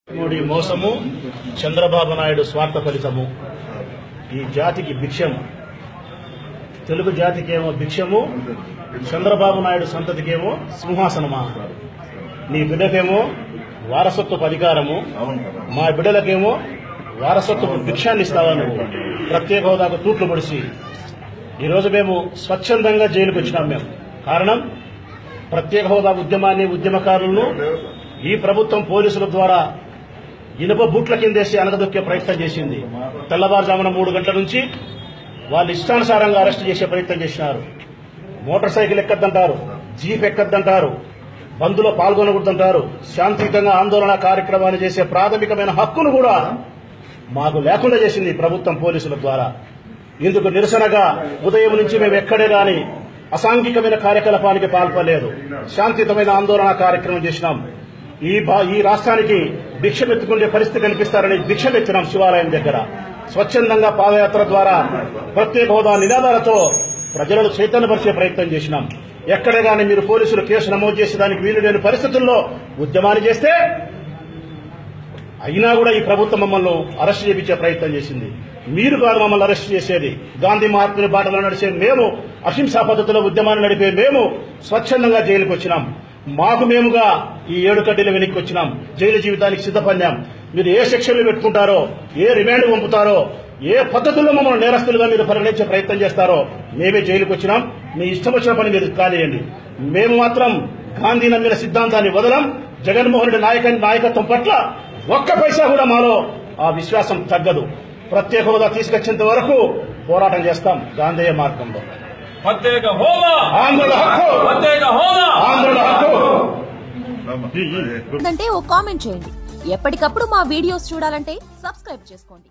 మోడీ మోసము, చంద్రబాబు నాయుడు స్వార్థ ఫలితము. ఈ జాతికి భిక్షము, తెలుగు జాతికేమో భిక్షము, చంద్రబాబు నాయుడు సంతతికేమో సింహాసనమా. నీ బిడ్డకేమో వారసత్వపు అధికారము, మా బిడ్డలకేమో వారసత్వపు భిక్షాన్ని ఇస్తావా నువ్వు? ప్రత్యేక హోదాకు తూట్లు పొడిచి ఈరోజు మేము స్వచ్ఛందంగా జైలుకు వచ్చినాం. మేము కారణం ప్రత్యేక హోదా ఉద్యమాన్ని, ఉద్యమకారులను ఈ ప్రభుత్వం పోలీసుల ద్వారా ఇనుప బూట్ల కిందేసి అనగదొక్కే ప్రయత్నం చేసింది. తెల్లవారుజామున 3 గంటల నుంచి వాళ్ళు ఇష్టానుసారంగా అరెస్టు చేసే ప్రయత్నం చేసినారు. మోటార్ సైకిల్ ఎక్కద్దంటారు, జీప్ ఎక్కద్దంటారు, బంద్లో పాల్గొనకూడదంటారు. శాంతియుతంగా ఆందోళన కార్యక్రమాన్ని చేసే ప్రాథమికమైన హక్కును కూడా మాకు లేకుండా చేసింది ప్రభుత్వం పోలీసుల ద్వారా. ఇందుకు నిరసనగా ఉదయం నుంచి మేము ఎక్కడే గాని అసాంఘికమైన కార్యకలాపానికి పాల్పడలేదు. శాంతియుతమైన ఆందోళన కార్యక్రమం చేసినాం. ఈ రాష్ట్రానికి భిక్షమెత్తుకునే పరిస్థితి కల్పిస్తారని భిక్షమెత్తినాం. శివాలయం దగ్గర స్వచ్ఛందంగా పాదయాత్ర ద్వారా ప్రత్యేక హోదా నినాదాలతో ప్రజలను చైతన్యపరిచే ప్రయత్నం చేసినాం. ఎక్కడే గాని మీరు పోలీసులు కేసు నమోదు చేసేదానికి వీలు లేని పరిస్థితుల్లో ఉద్యమాన్ని చేస్తే అయినా కూడా ఈ ప్రభుత్వం మమ్మల్ని అరెస్ట్ చేయించే ప్రయత్నం చేసింది. మీరు కాదు మమ్మల్ని అరెస్ట్ చేసేది. గాంధీ మహాత్ముని బాటలో నడిచే మేము, అహింసా పద్ధతిలో ఉద్యమాన్ని నడిపే మేము స్వచ్ఛందంగా జైలుకు వచ్చినాం. మాకు మేముగా ఈ 7 కడ్డీలు వెనక్కి వచ్చినాం. జైలు జీవితానికి సిద్ధపడినాం. మీరు ఏ సెక్షన్లు పెట్టుకుంటారో, ఏ రిమాండ్ పంపుతారో, ఏ పద్ధతుల్లో మమ్మల్ని నేరస్తులుగా మీరు పరిగణించే ప్రయత్నం చేస్తారో మేమే జైలుకు వచ్చినాం. మీ ఇష్టం వచ్చిన పని మీరు కానియండి. మేము మాత్రం గాంధీ నమ్మిన సిద్ధాంతాన్ని వదలం. జగన్మోహన్ రెడ్డి నాయకత్వం పట్ల ఒక్క పైసా కూడా మాలో ఆ విశ్వాసం తగ్గదు. ప్రత్యేక హోదా తీసుకొచ్చేంత వరకు పోరాటం చేస్తాం గాంధేయ మార్గంలో. ప్రత్యేక హోదా ఆంధ్రుల హక్కు, ప్రత్యేక హోదా ఆంధ్రుల హక్కు. ఓ కామెంట్ చేయండి. ఎప్పటికప్పుడు మా వీడియోస్ చూడాలంటే సబ్స్క్రైబ్ చేసుకోండి.